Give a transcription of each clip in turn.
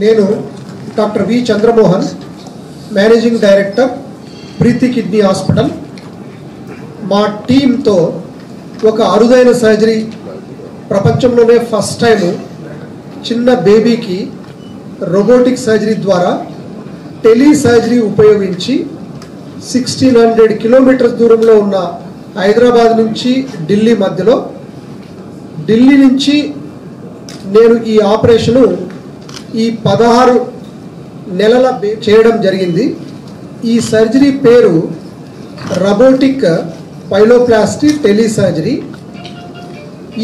నేను doctor V Chandramohan, managing director, Preethi kidney hospital. మా టీంతో ఒక అరుదైన సర్జరీ, ప్రపంచంలోనే ఫస్ట్ టైం చిన్న బేబీకి రోబోటిక్ సర్జరీ ద్వారా టెలి సర్జరీ ఉపయోగించి 1600 కిలోమీటర్స్ దూరంలో ఉన్న హైదరాబాద్ నుంచి ఢిల్లీ మధ్యలో, ఢిల్లీ నుంచి నేను ఈ ఆపరేషను ఈ 16 నెలల చేయడం జరిగింది. ఈ సర్జరీ పేరు రోబోటిక్ పైలోప్లాస్టీ టెలి సర్జరీ.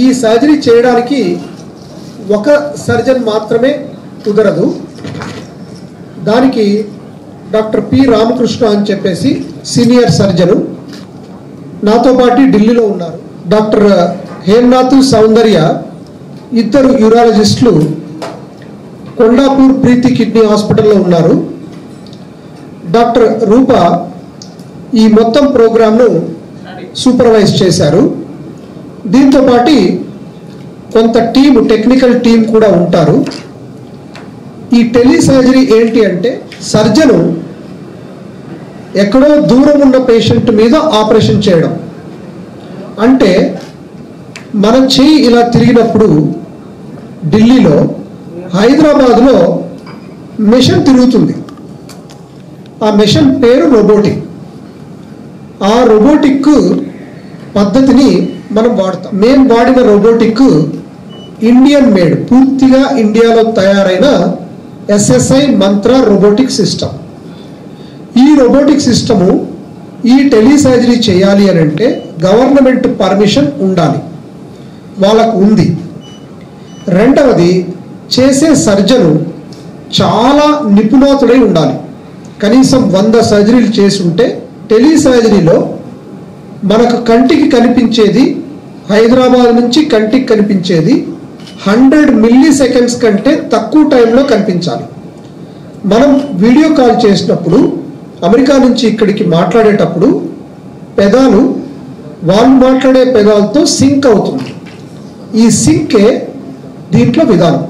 ఈ సర్జరీ చేయడానికి ఒక సర్జన్ మాత్రమే కుదరదు. దానికి డాక్టర్ పి రామకృష్ణ అని చెప్పేసి సీనియర్ సర్జను నాతో పాటు ఢిల్లీలో ఉన్నారు. డాక్టర్ హేమనాథ్ సౌందర్య, ఇద్దరు యూరాలజిస్టులు కొండాపూర్ ప్రీతి కిడ్నీ హాస్పిటల్లో ఉన్నారు. డాక్టర్ రూప ఈ మొత్తం ప్రోగ్రామ్ను సూపర్వైజ్ చేశారు. దీంతో పాటు కొంత టీము, టెక్నికల్ టీం కూడా ఉంటారు. ఈ టెలి సర్జరీ ఏంటి అంటే, సర్జను ఎక్కడో దూరం ఉన్న పేషెంట్ మీద ఆపరేషన్ చేయడం. అంటే మన చెయ్యి ఇలా తిరిగినప్పుడు ఢిల్లీలో, హైదరాబాద్లో మెషిన్ తిరుగుతుంది. ఆ మెషిన్ పేరు రోబోటిక్. ఆ రోబోటిక్ పద్ధతిని మనం వాడతాం. మేము వాడిన రోబోటిక్ ఇండియన్ మేడ్, పూర్తిగా ఇండియాలో తయారైన SSI మంత్ర రోబోటిక్ సిస్టమ్. ఈ రోబోటిక్ సిస్టము ఈ టెలి సర్జరీ చేయాలి అని అంటే గవర్నమెంట్ పర్మిషన్ ఉండాలి, వాళ్ళకు ఉంది. రెండవది, చేసే సర్జను చాలా నిపుణతుడై ఉండాలి. కనీసం 100 సర్జరీలు చేసి ఉంటే. టెలి సర్జరీలో మనకు కంటికి కనిపించేది, హైదరాబాద్ నుంచి కంటికి కనిపించేది 100 మిల్లీ సెకండ్స్ కంటే తక్కువ టైంలో కనిపించాలి. మనం వీడియో కాల్ చేసినప్పుడు, అమెరికా నుంచి ఇక్కడికి మాట్లాడేటప్పుడు పెదాలు వాళ్ళు మాట్లాడే పెదాలతో సింక్ అవుతుంది. ఈ సింకే దీంట్లో విధానం.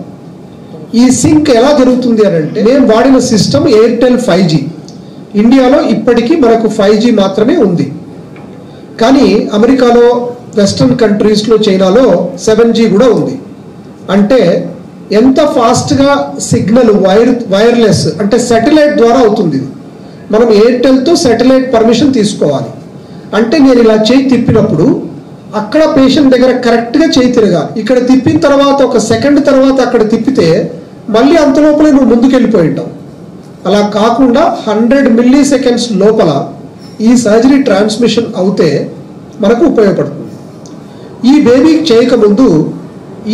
ఈ సింక్ ఎలా జరుగుతుంది అని అంటే, మేము వాడిన సిస్టమ్ ఎయిర్టెల్ 5G. ఇండియాలో ఇప్పటికీ మనకు 5G మాత్రమే ఉంది. కానీ అమెరికాలో, వెస్ట్రన్ కంట్రీస్లో, చైనాలో 7G కూడా ఉంది. అంటే ఎంత ఫాస్ట్గా సిగ్నల్ వైర్లెస్ అంటే శాటిలైట్ ద్వారా అవుతుంది. మనం ఎయిర్టెల్తో శాటిలైట్ పర్మిషన్ తీసుకోవాలి. అంటే నేను ఇలా చేయి తిప్పినప్పుడు అక్కడ పేషెంట్ దగ్గర కరెక్ట్గా చేయి తిరగాలి. ఇక్కడ తిప్పిన తర్వాత 1 సెకండ్ తర్వాత అక్కడ తిప్పితే మళ్ళీ అంత లోపలే నువ్వు ముందుకు వెళ్ళిపోయి ఉంటావు. అలా కాకుండా 100 మిల్లీ సెకండ్స్ లోపల ఈ సర్జరీ ట్రాన్స్మిషన్ అవుతే మనకు ఉపయోగపడుతుంది. ఈ బేబీకి చేయకముందు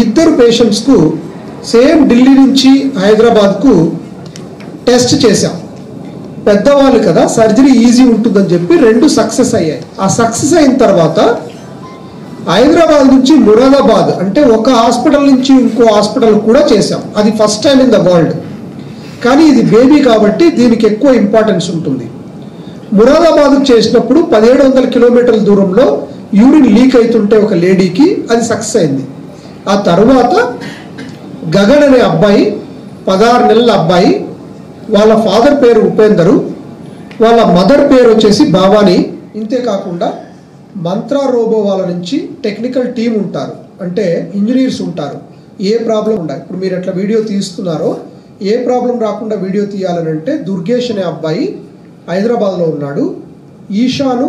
ఇద్దరు పేషెంట్స్కు సేమ్ ఢిల్లీ నుంచి హైదరాబాద్కు టెస్ట్ చేశాం. పెద్దవాళ్ళు కదా, సర్జరీ ఈజీ ఉంటుందని చెప్పి 2 సక్సెస్ అయ్యాయి. ఆ సక్సెస్ అయిన తర్వాత హైదరాబాద్ నుంచి మురాదాబాద్, అంటే ఒక హాస్పిటల్ నుంచి ఇంకో హాస్పిటల్ కూడా చేశాం. అది first time in the world. కానీ ఇది బేబీ కాబట్టి దీనికి ఎక్కువ ఇంపార్టెన్స్ ఉంటుంది. మురాదాబాద్కు చేసినప్పుడు 1700 కిలోమీటర్ల దూరంలో యూరిన్ లీక్ అవుతుంటే ఒక లేడీకి అది సక్సెస్ అయింది. ఆ తర్వాత గగన్ అనే అబ్బాయి, 16 నెలల అబ్బాయి, వాళ్ళ ఫాదర్ పేరు ఉపేందరు, వాళ్ళ మదర్ పేరు వచ్చేసి భవానీ. ఇంతేకాకుండా మంత్ర రోబో వాళ్ళ నుంచి టెక్నికల్ టీం ఉంటారు, అంటే ఇంజనీర్స్ ఉంటారు. ఏ ప్రాబ్లం ఉండాలి, ఇప్పుడు మీరు ఎట్లా వీడియో తీస్తున్నారో ఏ ప్రాబ్లం రాకుండా వీడియో తీయాలని అంటే దుర్గేష్ అనే అబ్బాయి హైదరాబాద్లో ఉన్నాడు, ఈషాను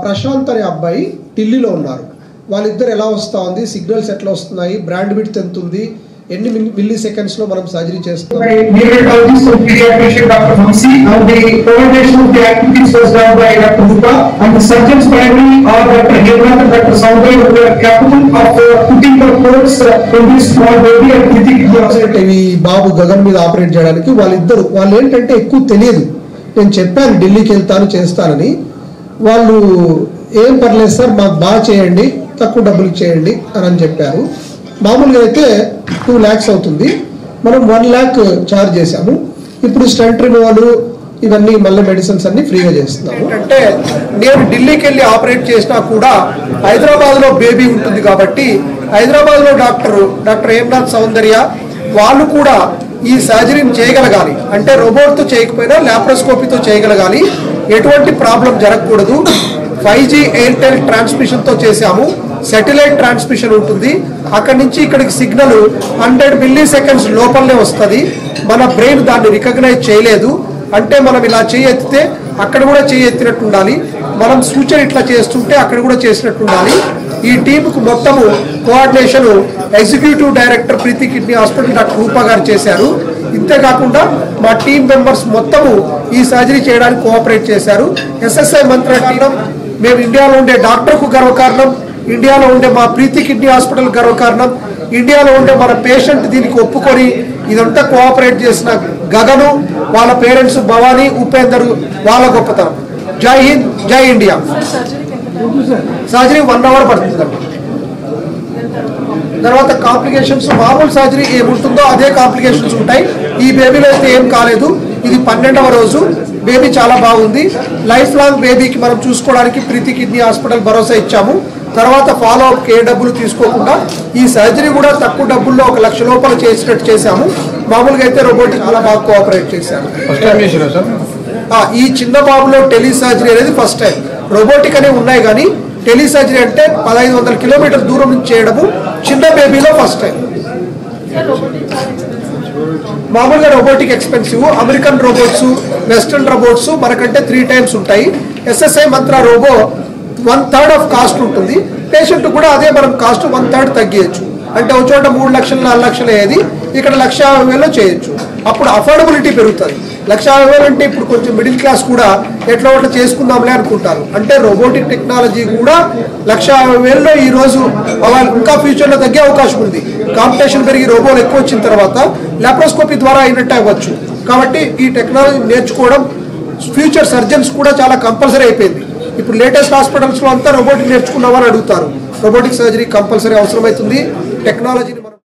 ప్రశాంత్ అనే అబ్బాయి ఢిల్లీలో ఉన్నారు. వాళ్ళిద్దరు ఎలా వస్తూ ఉంది, సిగ్నల్స్ ఎట్లా వస్తున్నాయి, బ్రాండ్ విడ్త్ ఎంత ఉంది, ఎన్ని మిల్లీ సెకండ్స్ లో మనం సర్జరీ చేస్తాం. బాబు గగన్ మీద ఆపరేట్ చేయడానికి వాళ్ళు ఏంటంటే ఎక్కువ తెలియదు. నేను చెప్పాను ఢిల్లీకి వెళ్తాను చేస్తానని. వాళ్ళు ఏం పర్లేదు సార్, మాకు బాగా చేయండి, తక్కువ డబ్బులు చేయండి అని చెప్పారు. మామూలుగా అయితే 2 lakhs అవుతుంది, మనం 1 lakh ఛార్జ్ చేశాము. ఇప్పుడు స్టంట్ రిమూవల్ ఇవన్నీ మళ్ళీ మెడిసిన్స్ అన్ని ఫ్రీగా చేస్తున్నాము. అంటే నేను ఢిల్లీకి వెళ్ళి ఆపరేట్ చేసినా కూడా హైదరాబాద్లో బేబీ ఉంటుంది కాబట్టి హైదరాబాద్లో డాక్టర్ హేమనాథ్ సౌందర్య వాళ్ళు కూడా ఈ సర్జరీని చేయగలగాలి. అంటే రోబోట్తో చేయకపోయినా ల్యాప్రోస్కోపీతో చేయగలగాలి. ఎటువంటి ప్రాబ్లం జరగకూడదు. 5G ఎయిర్టెల్ ట్రాన్స్మిషన్తో చేశాము. శాటిలైట్ ట్రాన్స్మిషన్ ఉంటుంది. అక్కడి నుంచి ఇక్కడికి సిగ్నల్ 100 మిల్లీ-సెకండ్స్ లోపలనే వస్తుంది. మన బ్రెయిన్ దాన్ని రికగ్నైజ్ చేయలేదు. అంటే మనం ఇలా చేయి ఎత్తితే అక్కడ కూడా చేయి ఎత్తినట్టు ఉండాలి. మనం సూచన ఇట్లా చేస్తుంటే అక్కడ కూడా చేసినట్టు ఉండాలి. ఈ టీంకు మొత్తము coordination executive director Preethi kidney hospital doctor రూపా గారు చేశారు. ఇంతేకాకుండా మా టీం మెంబర్స్ మొత్తము ఈ సర్జరీ చేయడానికి కోఆపరేట్ చేశారు. SSI మంత్రాలయం మేము ఇండియాలో ఉండే డాక్టర్కు గర్వకారణం, ఇండియాలో ఉండే మా ప్రీతి కిడ్నీ హాస్పిటల్ గర్వకారణం, ఇండియాలో ఉండే మన పేషెంట్ దీనికి ఒప్పుకొని ఇదంతా కోఆపరేట్ చేసిన గగను, వాళ్ళ పేరెంట్స్ భవానీ, ఉపేందర్, వాళ్ళ గొప్పతనం. జై హింద్, జై ఇండియా. సర్జరీ 1 అవర్ పడుతుందండి. తర్వాత కాంప్లికేషన్స్ మామూలు సర్జరీ ఏముంటుందో అదే కాంప్లికేషన్స్ ఉంటాయి. ఈ బేబీలో అయితే ఏం కాలేదు. ఇది 12వ రోజు. బేబీ చాలా బాగుంది. లైఫ్ లాంగ్ బేబీకి మనం చూసుకోవడానికి ప్రీతి కిడ్నీ హాస్పిటల్ భరోసా ఇచ్చాము. తర్వాత ఫాలో అప్కి ఏ డబ్బులు తీసుకోకుండా ఈ సర్జరీ కూడా తక్కువ డబ్బుల్లో 1 లక్ష లోపల చేసినట్టు చేశాము. మామూలుగా అయితే రోబోటిక్ చాలా బాగా కోఆపరేట్ చేశారు. ఈ చిన్న బాబులో టెలి సర్జరీ అనేది ఫస్ట్ టైం. రోబోటిక్ అనేవి ఉన్నాయి కానీ టెలి సర్జరీ అంటే 1500 కిలోమీటర్ దూరం నుంచి చేయడము చిన్న బేబీలో ఫస్ట్ టైం. మామూలుగా robotic expensive. American robots, western robots మనకంటే 3 times ఉంటాయి. SSI Mantra robo 1/3 of cost ఉంటుంది. పేషెంట్ కూడా అదే మనం కాస్ట్ 1/3 తగ్గించచ్చు. అంటే ఒక చోట 3 లక్షలు 4 లక్షలు అయ్యేది ఇక్కడ 1,50,000 చేయొచ్చు. అప్పుడు అఫోర్డబిలిటీ పెరుగుతుంది. 1,50,000 అంటే ఇప్పుడు కొంచెం మిడిల్ క్లాస్ కూడా ఎట్లా ఒకటి చేసుకుందాంలే అనుకుంటారు. అంటే రోబోటిక్ టెక్నాలజీ కూడా 1,50,000లో ఈ రోజు ఇంకా ఫ్యూచర్లో తగ్గే అవకాశం ఉంది. కాంపిటీషన్ పెరిగి రోబోలు ఎక్కువ వచ్చిన తర్వాత లాప్రోస్కోపీ ద్వారా అయినట్టు అవ్వచ్చు. కాబట్టి ఈ టెక్నాలజీ నేర్చుకోవడం ఫ్యూచర్ సర్జన్స్ కూడా చాలా కంపల్సరీ అయిపోయింది. ఇప్పుడు లేటెస్ట్ హాస్పిటల్స్లో అంతా రోబోటిక్ నేర్చుకున్నామని అడుగుతారు. రోబోటిక్ సర్జరీ కంపల్సరీ అవసరమవుతుంది. టెక్నాలజీని